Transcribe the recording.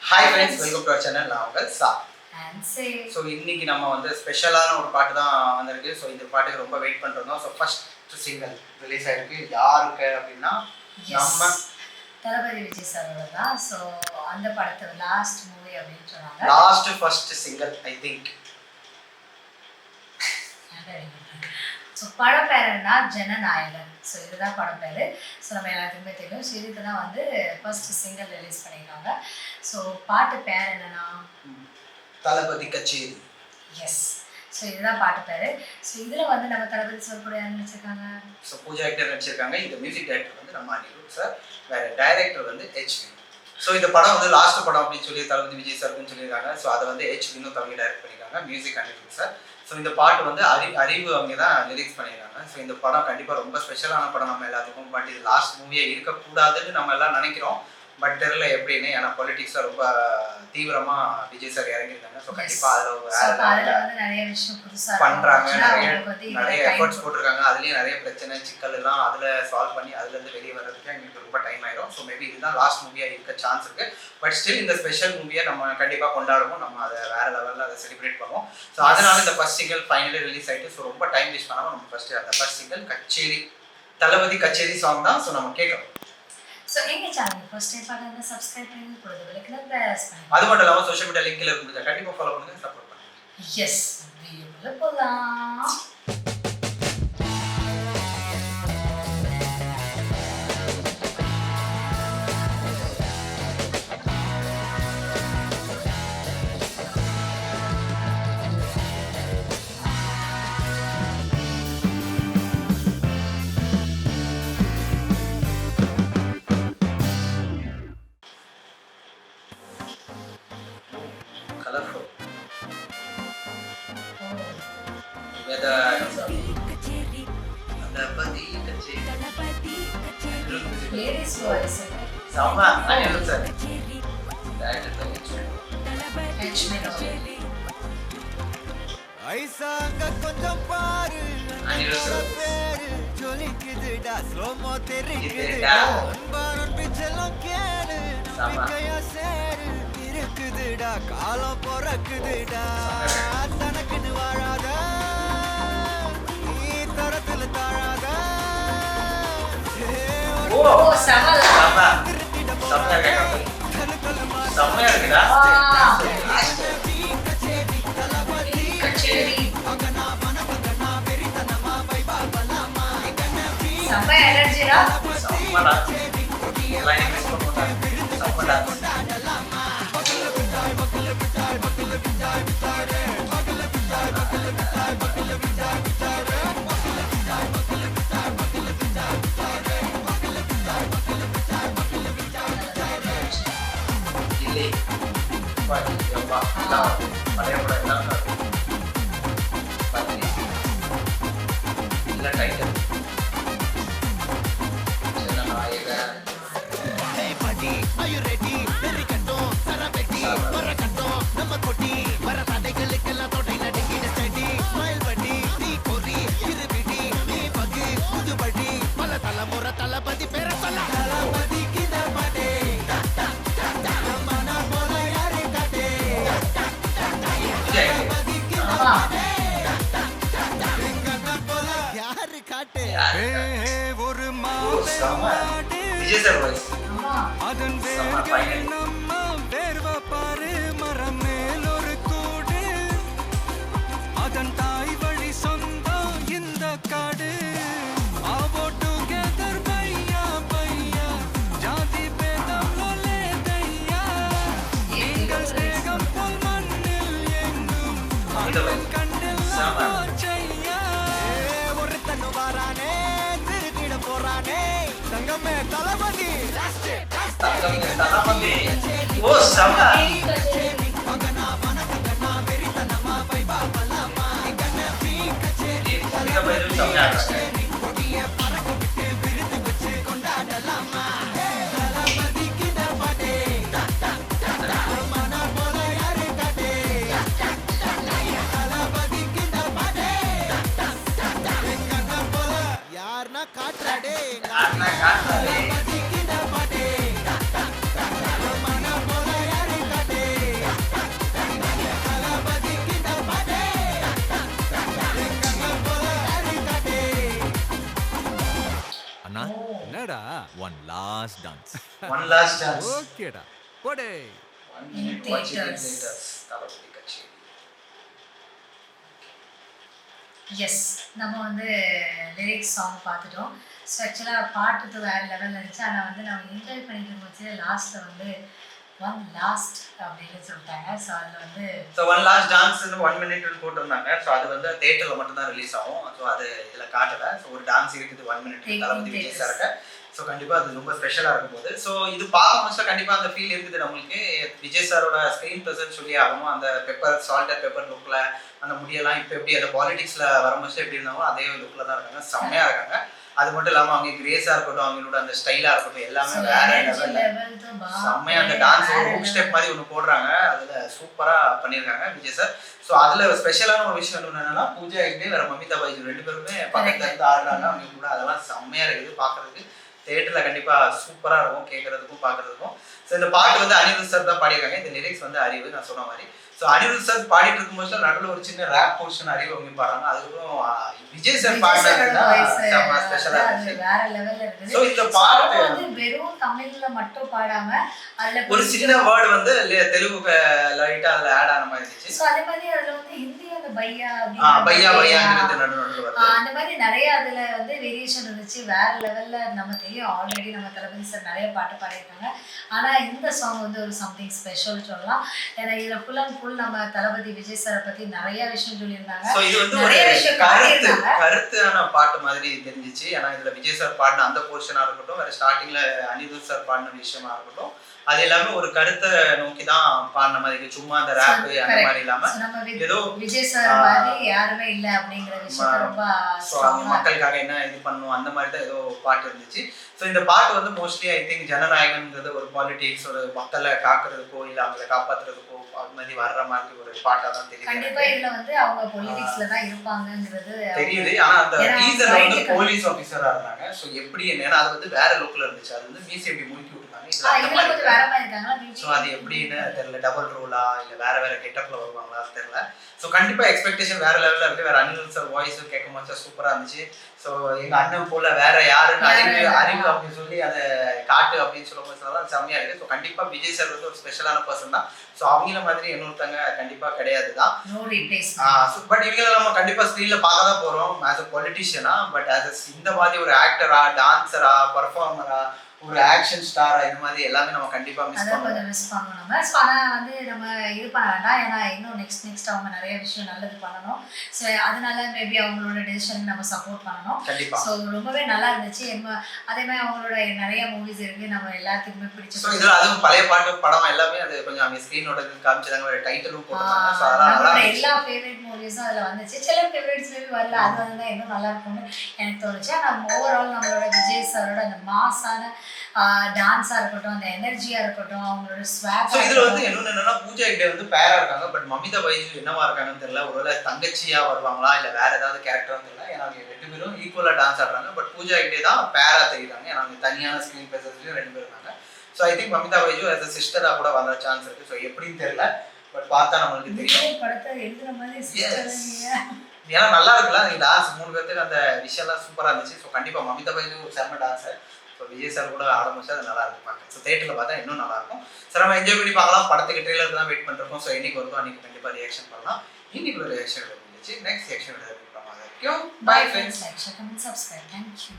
Hi friends, welcome to our channel. நான் உங்கள் சா. ஸோ இன்னைக்கு நம்ம வந்து ஸ்பெஷலான ஒரு பாட்டு தான் வந்திருக்கு. ஸோ இந்த பாட்டுக்கு ரொம்ப வெயிட் பண்ணிருந்தோம். ஸோ ஃபர்ஸ்ட் சிங்கிள் ரிலீஸ் ஆயிருக்கு. யாருக்கு அப்படின்னா நம்ம தளபதி விஜய் சாரோட தான். ஸோ அந்த படத்தோட லாஸ்ட் மூவி அப்படின்னு சொன்னாங்க. Last first single I think. So படம் பேர் என்ன? ஜனநாயகன். ஸோ இதுதான் படம் பேர். ஸோ நம்ம எல்லாத்துக்குமே தெரியும். ஸோ இதுக்கு தான் வந்து ஃபர்ஸ்ட் சிங்கிள் ரிலீஸ் பண்ணியிருக்காங்க. ஸோ பாட்டு பேர் என்னன்னா தளபதி கச்சேரி. எஸ். ஸோ இதுதான் பாட்டு பேர். ஸோ இதில் வந்து நம்ம தளபதி சார் கூட யார் நடிச்சிருக்காங்க? ஸோ பூஜா ஆக்டர் நடிச்சிருக்காங்க. இந்த மியூசிக் டைரக்டர் வந்து நம்ம அனிருத் சார், வேற டைரக்டர் வந்து ஹெச் வினு. ஸோ இந்த படம் வந்து லாஸ்ட் படம் அப்படின்னு சொல்லி தளபதி விஜய் சார்னு சொல்லியிருக்காங்க. ஸோ அதை வந்து ஹெச் வினு தமிழ் டைரக்ட் பண்ணியிருக்காங்க. Music Anirudh sir. ஸோ இந்த பாட்டு வந்து அறிவு அவங்க தான் லிரிக்ஸ் பண்ணியிருக்காங்க. ஸோ இந்த படம் கண்டிப்பாக ரொம்ப ஸ்பெஷலான படம் நம்ம எல்லாத்துக்கும். பட் இது லாஸ்ட் மூவியாக இருக்கக்கூடாதுன்னு நம்ம எல்லாம் நினைக்கிறோம். பட் தெரியல எப்படின்னு. ஏன்னா பொலிட்டிக்ஸாக ரொம்ப தீவிரமாக விஜய் சார் இறங்கியிருக்காங்க. ஸோ கண்டிப்பாக அதில் நிறைய விஷயம் புதுசாக பண்ணுறாங்க. நிறைய எஃபர்ட்ஸ் போட்டிருக்காங்க. அதுலேயும் நிறைய பிரச்சனை சிக்கல் எல்லாம் அதில் சால்வ் பண்ணி அதுலேருந்து வெளியே வர்றதுக்கு எங்களுக்கு ரொம்ப டைம் ஆயிரும். ஸோ மேபி இதுதான் லாஸ்ட் மூவியாக இருக்க சான்ஸ் இருக்குது. பட் ஸ்டில் இந்த ஸ்பெஷல் மூவியை நம்ம கண்டிப்பாக கொண்டாடுவோம். நம்ம அதை வேறு லெவலில் அதை செலிப்ரேட் பண்ணுவோம். ஸோ அதனால இந்த ஃபர்ஸ்ட் சிங்கிள் ஃபைனலி ரிலீஸ் ஆகிட்டு. ஸோ ரொம்ப டைம் வேஸ்ட் பண்ணாமல் நம்ம ஃபர்ஸ்ட் அந்த ஃபர்ஸ்ட் சிங்கிள் கச்சேரி தளபதி கச்சேரி சாங் தான். ஸோ நம்ம கேட்கணும். ஸோ எங்கள் சேனல் ஃபர்ஸ்ட் டைம் பார்க்குறவங்க சப்ஸ்கிரைப் பண்ணி கொடுத்து ப்ரெஸ் பண்ணுங்க. அது மட்டும் இல்லாமல் சோஷியல் மீடியா லிங்க்ல இருக்குது. கண்டிப்பாக ஃபாலோ பண்ணுங்க, சப்போர்ட் பண்ணுங்க. எஸ், வீடியோக்குள்ள போகலாம். Ladies voice. Sama, Anirudh sir. ஐசாங்க கொஞ்சம் பாரு பேரு ஜொலிக்குதுடா ஸ்லோமோ தெரிக்குதுடா அன்பாரன் பிச்செல்லாம் கேளு நம்பிக்கையா சேரு இருக்குதுடா காலம் பிறக்குதுடா தனக்குன்னு வாழாத நீ தரத்துல தாழாத செம்மையா இருக்குடா. செம்ம எனர்ஜிடா. செம்மடா. லைன் மிஸ் பண்ணாத. செம்மடா. இல்லை. பாட்டி அப்பா எல்லாம் பழைய படம் எல்லாம் பாட்டி இல்லை டைட்டில் தளபதி பேர சொல்ல யாரு காட்டு ஒரு மாடு விஜய் சார் வாய்ஸ். அதன் வேர்கள் நம்ம வேர்வ பாரு மரம் மேல் ஒரு கூடு அதன் தாய் வழி சொந்தம் இந்த காடு ஆவோ டுகெதர் பையா பையா ஜாதி பேதம் லோலே தையா நீங்கள் தேகம் போல் மண்ணில் எங்கும் அதன் கண்ணில் செய்யா ஒருத்தன் வாரானே திருத்திட போறானே தங்கமே தளபதி தளபதி. ஓ செம்ம. யாருன்னா காட்டுறாடே காட்டுறாடே. சொன்னா என்னடா one last dance one last dance ஓகேடா போடே 1 minute watching in theaters தளபதி கட்சி. எஸ் நம்ம வந்து லிரிக்ஸ் சாங் பார்த்துட்டோம். ஸோ ஆக்சுவலாக பாட்டுக்கு வேறு லெவலில் இருந்துச்சு. ஆனால் வந்து நம்ம என்ஜாய் பண்ணிட்டு போச்சு. லாஸ்ட்டில் வந்து ஒன் லாஸ்ட் அப்படின்னு சொல்லிட்டாங்க. ஸோ அதில் வந்து so one last dance 1 minute போட்டிருந்தாங்க. ஸோ அது வந்து தேட்டரில் மட்டும்தான் ரிலீஸ் ஆகும். ஸோ அது இதில் காட்டலை. ஸோ ஒரு டான்ஸ் இருக்குது 1 minute தளபதி விஜய் சாருக்கு. ஸோ கண்டிப்பாக அது ரொம்ப ஸ்பெஷலாக இருக்கும் போது ஸோ இது பார்க்க முடிச்சா கண்டிப்பாக அந்த ஃபீல் இருக்குது நம்மளுக்கு. விஜய் சாரோட ஸ்க்ரீன் ப்ரெசன்ஸ் சொல்லி ஆகும். அந்த பெப்பர் சால்டர் பெப்பர் லுக்கில் அந்த முடியெல்லாம் இப்போ எப்படி அந்த பாலிடிக்ஸில் வரும்போது எப்படி இருந்தாலும் அதே லுக்கில் தான் இருக்காங்க. செம்மையாக இருக்காங்க. அது மட்டும் இல்லாமல் அவங்க கிரேஸாக இருக்கட்டும், அவங்களோட அந்த ஸ்டைலாக இருக்கட்டும், எல்லாமே வேற லெவலில் செம்மையாக அந்த டான்ஸ் ஒரு ஹூக் ஸ்டெப் மாதிரி ஒன்று போடுறாங்க. அதில் சூப்பராக பண்ணியிருக்காங்க விஜய் சார். ஸோ அதில் ஸ்பெஷலான ஒரு விஷயம் என்னன்னா பூஜா ஹெக்டே வேற மமிதா பைஜு 2 பேருமே பக்கத்துல இருந்து ஆடுறாங்க. அவங்க கூட அதெல்லாம் செம்மையாக இருக்குது பார்க்கறதுக்கு. தேட்டரில் கண்டிப்பாக சூப்பராக இருக்கும் கேட்கறதுக்கும் பார்க்கறதுக்கும். ஸோ இந்த பாட்டு வந்து அனிருத் சார் தான் பாடியிருக்காங்க. இந்த லிரிக்ஸ் வந்து அறிவு நான் சொன்ன மாதிரி. ஸோ அனிருத் சார் பாடிட்டு இருக்கும்போது நடுவில் ஒரு சின்ன ரேப் போர்ஷன் அறிவு அவங்க பாடுறாங்க. அதுக்கப்புறம் விஜய் சார் பாடினது ஸ்பெஷலாக இருந்துச்சு. வேற லெவல்ல இருக்குது. ஸோ இந்த பாட்டு வந்து வெறும் தமிழ்ல மட்டும் பாடாம அதுல ஒரு சின்ன வேர்டு வந்து தெலுங்கு லைட்டா அதுல ஆட் ஆன மாதிரி இருந்துச்சு. சோ அதே மாதிரி அதுல வந்து ஹிந்தி அந்த பையா பையா பையாங்கிறது நடுவுல வருது. அந்த மாதிரி நிறைய அதுல வந்து வேரியேஷன் இருந்துச்சு. வேற லெவல்ல நம்ம தெரியும். ஆல்ரெடி நம்ம தளபதி சார் நிறைய பாட்டு பாடியிருக்காங்க. ஆனா இந்த சாங் வந்து ஒரு சம்திங் ஸ்பெஷல் சொல்லலாம். ஏன்னா இதுல ஃபுல் அண்ட் ஃபுல் நம்ம தளபதி விஜய் சாரை பத்தி நிறைய விஷயம் சொல்லியிருந்தாங்க. ஸோ இது வந்து ஒரு கருத்தான பாட்டு மாதிரி தெரிஞ்சிச்சு. ஏன்னா இதுல விஜய் சார் பாடின அந்த போர்ஷனா இருக்கட்டும், வேற ஸ்டார்டிங்ல அனிருத் சார் பாடின விஷயமா இருக்கட்டும், அது எல்லாமே ஒரு கருத்தை நோக்கி தான் பாடின மாதிரி. சும்மா அந்த ரேப் அந்த மாதிரி இல்லாம ஏதோ விஜய் சார் மாதிரி யாருமே இல்ல அப்படிங்கிற விஷயத்தை ரொம்ப மக்களுக்காக என்ன இது பண்ணும் அந்த மாதிரி தான் ஏதோ பாட்டு இருந்துச்சு. ஸோ இந்த பாட்டு வந்து மோஸ்ட்லி ஐ திங்க் ஜனநாயகன்றது ஒரு பாலிடிக்ஸ், ஒரு மக்களை காக்குறதுக்கோ இல்லை அவங்களை காப்பாற்றுறதுக்கோ அது மாதிரி வர்ற மாதிரி ஒரு பாட்டாக தான் தெரியுது. கண்டிப்பா இதுல வந்து அவங்க பொலிட்டிக்ஸ்ல தான் இருப்பாங்கங்கிறது தெரியுது. ஆனா அந்த டீசர்ல வந்து போலீஸ் ஆஃபீஸரா இருந்தாங்க. ஸோ எப்படி என்னன்னா அது வந்து வேற லுக்ல இருந்துச்சு. அது வந்து மீசி எப்படி முழுக்கி விட்டுருக்காங்க. ஸோ அது எப்படின்னு தெரியல. டபுள் ரோலா இல்லை வேற வேற கெட்டப்ல வருவாங்களா தெரியல. ஸோ கண்டிப்பா எக்ஸ்பெக்டேஷன் வேற லெவல்ல இருக்கு. வேற அனிருத் சார் வாய்ஸ் கேட்கும் போது சூப்பரா இருந்துச்சு. ஸோ எங்க அண்ணன் போல வேற யாருன்னு அறிவு அப்படின்னு சொல்லி அதை காட்டு அப்படின்னு சொல்லும் போது செம்மையா இருக்கு. ஸோ கண்டிப்பா விஜய் சார் வந்து ஒரு ஸ்பெஷலான பர்சன் தான். ஸோ அவங்கள மாதிரி இன்னொருத்தங்க கண்டிப்பா கிடையாது தான். பட் இவங்கள நம்ம கண்டிப்பா ஸ்க்ரீன்ல பார்க்க தான் போறோம் ஆஸ் அ பொலிட்டிஷியனா. பட் ஆஸ் இந்த மாதிரி ஒரு ஆக்டரா, டான்சரா, பர்ஃபார்மரா, ஒரு ஆக்ஷன் ஸ்டாரா, இந்த மாதிரி எல்லாமே நம்ம கண்டிப்பா மிஸ் பண்ணுவோம். ஸோ ஆனால் வந்து நம்ம இது பண்ண வேண்டாம். ஏன்னா இன்னும் நெக்ஸ்ட் அவங்க நிறைய விஷயம் நல்லது பண்ணணும். ஸோ அதனால மேபி அவங்களோட டெசிஷன் நம்ம சப்போர்ட் பண்ணணும். ஸோ ரொம்பவே நல்லா இருந்துச்சு. அதே மாதிரி அவங்களோட நிறைய மூவிஸ் இருக்கு, நம்ம எல்லாத்துக்குமே பிடிச்ச. ஸோ இதில் அதுவும் பழைய பாட்டு படம் எல்லாமே அது கொஞ்சம் அவங்க ஸ்க்ரீனோட காமிச்சாங்க. ஒரு டைட்டிலும் போட்டாங்க. எல்லா ஃபேவரட் மூவிஸும் அதில் வந்துச்சு. சில ஃபேவரட்ஸ் மேபி வரல. அது வந்து தான் இன்னும் நல்லா இருக்கும்னு எனக்கு தோணுச்சு. ஆனால் ஓவரால் நம்மளோட விஜய் சாரோட அந்த மாஸான டான்ஸா இருக்கட்டும், அந்த எனர்ஜியா இருக்கட்டும், அவங்களோட ஸ்வாக். சோ இதுல வந்து என்னன்னா பூஜா ஹெக்டே வந்து பேரா இருக்காங்க. பட் மமிதா பைஜு என்னவா இருக்காங்கன்னு தெரியல. ஒருவேளை தங்கச்சியா வருவாங்களா இல்ல வேற ஏதாவது கேரக்டர்னு தெரியல. ஏன்னா அவங்க 2 பேரும் ஈக்குவலா டான்ஸ் ஆடுறாங்க. பட் பூஜா ஹெக்டே தான் பேரா தெரியுறாங்க. ஏன்னா அவங்க தனியான ஸ்கிரீன் பிரசன்ஸ்லயும் 2 பேர் இருக்காங்க. So I think Mamitha Baiju as a சிஸ்டரா கூட வர சான்ஸ் இருக்கு. ஸோ எப்படின்னு தெரியல. பட் பார்த்தா நம்மளுக்கு தெரியும். படத்தை எழுதுற மாதிரி சிஸ்டர் ஏன்னா நல்லா இருக்குல்ல நீங்க டான்ஸ் 3 பேருக்கு அந்த விஷயம்லாம் சூப்பரா இருந்துச்சு. ஸோ கண்டிப்பா மமிதா பைஜு செம்ம டான்ஸர். ஸோ விஜய் சார் கூட ஆரம்பிச்சு அது நல்லா இருக்கும் பார்க்க. ஸோ தேட்டரில் பார்த்தா இன்னும் நல்லா இருக்கும். சார் நம்ம என்ஜாய் பண்ணி பார்க்கலாம். படத்துக்கு ட்ரெய்லர் தான் வெயிட் பண்ணிருக்கோம். ஸோ இன்னைக்கு வருதோ அன்னைக்கு கண்டிப்பாக ரியாக்ஷன் பண்ணலாம். இன்னைக்கு ஒரு ரியாக்ஷன் இருந்துச்சு. Next reaction bye friends. Like, share, comment, subscribe. Thank you.